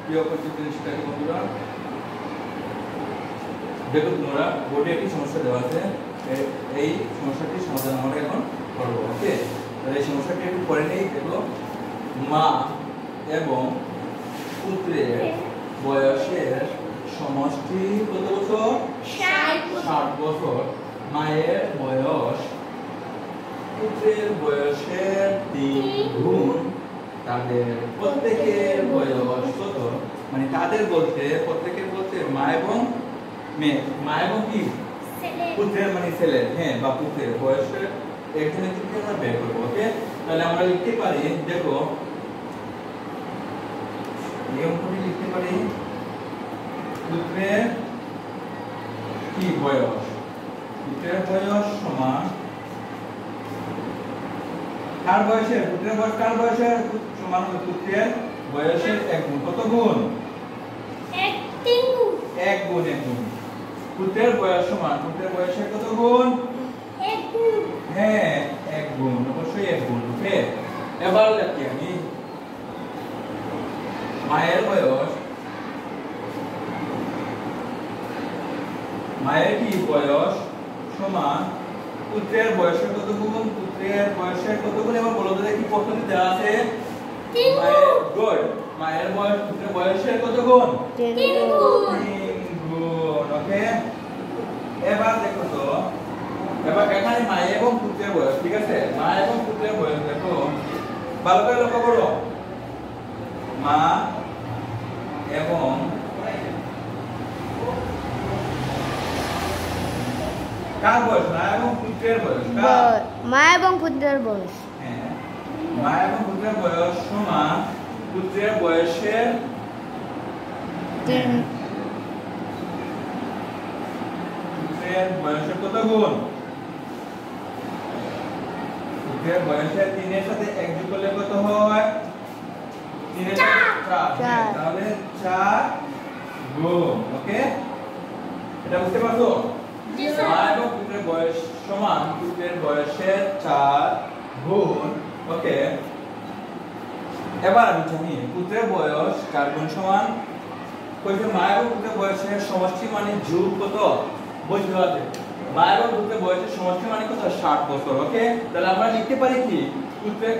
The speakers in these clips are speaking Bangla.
প্রিয় প্রতিদিন শিক্ষার্থী বন্ধুরা, দেখো তোমরা বোর্ডে একটি সমস্যা দেওয়া আছে। এই সমস্যাটির সমাধান আমরা এখন করব। ওকে, তাহলে এই সমস্যাটি একটু পড়ে নেই। দেখো, মা এবং পুত্রের বয়সের সমষ্টি কত বছর? 60 বছর। মায়ের বয়স পুত্রের বয়সের 3 গুণ। তাদের প্রত্যেকের বয়স কত? মানে তাদের বলতে প্রত্যেকের বলতে মা এবং মেয়ে, মা এবং কি পুত্রের মানে ছেলের, হ্যাঁ, বা পুত্রের বয়সের একজনের থেকে আমরা বের করবো। ওকে, তাহলে আমরা লিখতে পারি, দেখো নিয়মটি লিখতে পারি, পুত্রের কি বয়স, পুত্রের বয়স সমান কার বয়সের, পুত্রের বয়স কার বয়সের সমান হবে পুত্রের বয়সের 1 গুণ। কত গুণ? 1 গুণ। 1 গুণ। পুত্রের বয়স সমান পুত্রের বয়সের কত গুণ? 1 গুণ। হ্যাঁ, 1 গুণ, অবশ্যই 1 গুণ। ওকে, এবার লিখি আমি মায়ের বয়স, মায়ের কি বয়স সমান পুত্রের বয়সের কত গুণ? পুত্রের বয়সের কত গুণ? এবার বলো তো দেখি প্রথমে দেওয়া আছে 3 মায়ের গুণ। মায়ের বয়স পুত্রের বয়সের কত গুণ? 3 গুণ। 3 গুণ। ওকে, এবার দেখো তো, এবার এখানে মা এবং পুত্রের বয়স, ঠিক আছে? মা এবং পুত্রের বয়স দেখো, ভালো করে লক্ষ্য করো, মা এবং কার বয়স? মা এবং পুত্রের বয়স। মা এবং পুত্রের বয়স, হ্যাঁ, মা এবং পুত্রের বয়স সমান পুত্রের বয়সের 3। পুত্রের বয়সের কত গুণ? পুত্রের বয়সের 3 এর সাথে 1 যোগ করলে কত হয়? 3 এর সাথে 4, তাহলে 4 গুণ। ওকে, এটা বুঝতে পারছো? জি স্যার। মা এবং পুত্রের বয়স সমান পুত্রের বয়সের 4 গুণ। ওকে, এবার আমি জানি পুত্রের বয়স কার গুণ সমান? কইছে মা এবং পুত্রের বয়সের সমষ্টি মানে যোগ কত? বুঝতে পারবে, মা এবং পুত্রের বয়সের সমষ্টি মানে কত? 60 বছর। ওকে, তাহলে আমরা লিখতে পারি কি পুত্রের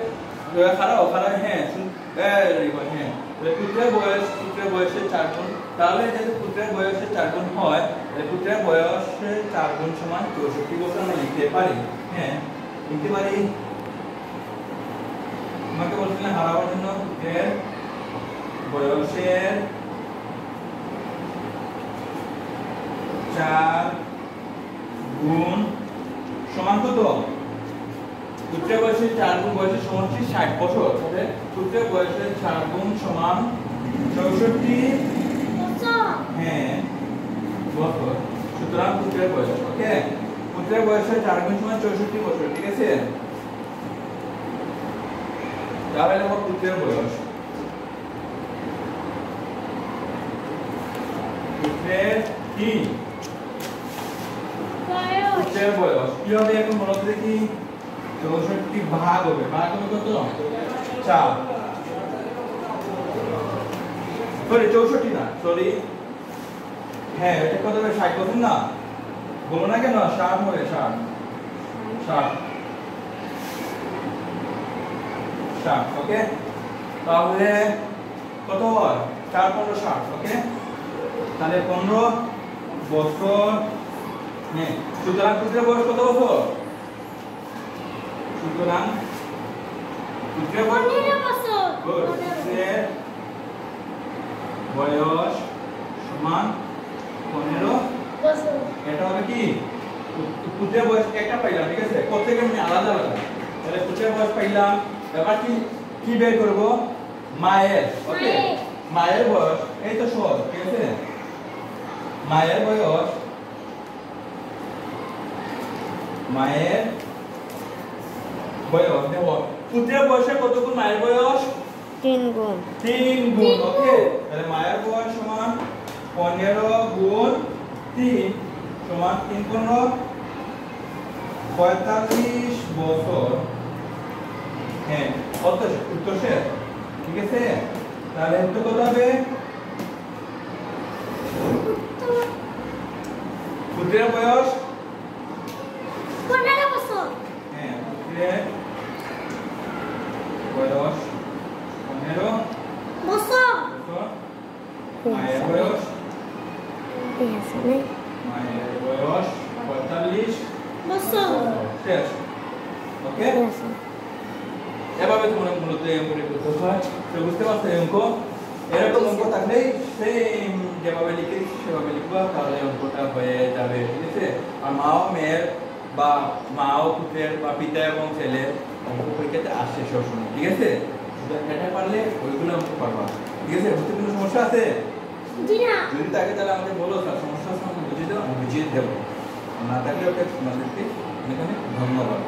খারাপ, হ্যাঁ, হ্যাঁ, পুত্রের বয়সের 4 গুণ। তাহলে যদি পুত্রের বয়সের 4 গুণ হয়, তাহলে পুত্রের বয়সের 4 গুণ সমান 64 বছর আমরা লিখতে পারি। হ্যাঁ, লিখতে পারি। আমাকে বলছিলেন হারাবার জন্য পুত্রের বয়সের 4 গুণ সমান কত? পুত্রের বয়সের 4 গুণ, বয়সের সমষ্টি 60 বছর। তাহলে পুত্রের বয়সের 4 গুণ সমান 64 বছর। হ্যাঁ, বছর। সুতরাং পুত্রের বয়স, ওকে, পুত্রের বয়সের 4 গুণ সমান 64 বছর। ঠিক আছে, তাহলে আমার পুত্রের বয়স, পুত্রের কি পুত্রের বয়স কি হবে এখন বলো তো দেখি? 64 ভাগ হবে, ভাগ হবে কত? 4। সরি 64 না, সরি, হ্যাঁ, এটা কত হবে? 60 বছর না, বলো না কেন? 60 হবে, 60 60। ওকে, তাহলে কত হয়? 4 15 60। ওকে, তাহলে 15 বছর। হ্যাঁ, সুতরাং পুত্রের বয়স কত বছর? সুতরাং পুত্রের বয়স 15 বছর। পুত্রের বয়স সমান 15 বছর। এটা হবে কি পুত্রের বয়স একটা পাইলাম, ঠিক আছে? প্রত্যেকের মানে আলাদা আলাদা। তাহলে পুত্রের বয়স পাইলাম, এবার কি বের করব? মায়ের। ওকে, মায়ের বয়স এই তো সহজ, ঠিক আছে? মায়ের বয়স, মায়ের বয়স দেখো, পুত্রের বয়সের কত গুণ মায়ের বয়স? 3 গুণ। 3 গুণ। ওকে, তাহলে মায়ের বয়স সমান 15 গুণ 3 সমান 3 15 45 বছর। হ্যাঁ, কত উত্তর শেষ, ঠিক আছে? তাহলে উত্তর কত হবে? পুত্রের বয়স 15 বছর হ্যাঁ পুত্রের বয়স 15 বছর বছর মায়ের বয়স মায়ের বয়স 45 বছর শেষ ওকে এভাবে তোমরা মূলত এই অঙ্কটি করতে হয় তো বুঝতে পারছো এই অঙ্ক এরকম অঙ্ক থাকলেই সেম যেভাবে লিখেছি সেভাবে লিখবা তাহলে অঙ্কটা হয়ে যাবে ঠিক আছে আর মা ও মেয়ের বা মা ও পুত্রের বা পিতা এবং ছেলের অঙ্ক পরীক্ষাতে আসে সবসময় ঠিক আছে শুধু এটা পারলে ওইগুলো অঙ্ক পারবা ঠিক আছে বুঝতে কোনো সমস্যা আছে জি না যদি থাকে তাহলে আমাকে বলো স্যার সমস্যা আছে আমাকে বুঝিয়ে দাও আমি বুঝিয়ে দেবো না থাকলে ওকে তোমাদেরকে অনেক অনেক ধন্যবাদ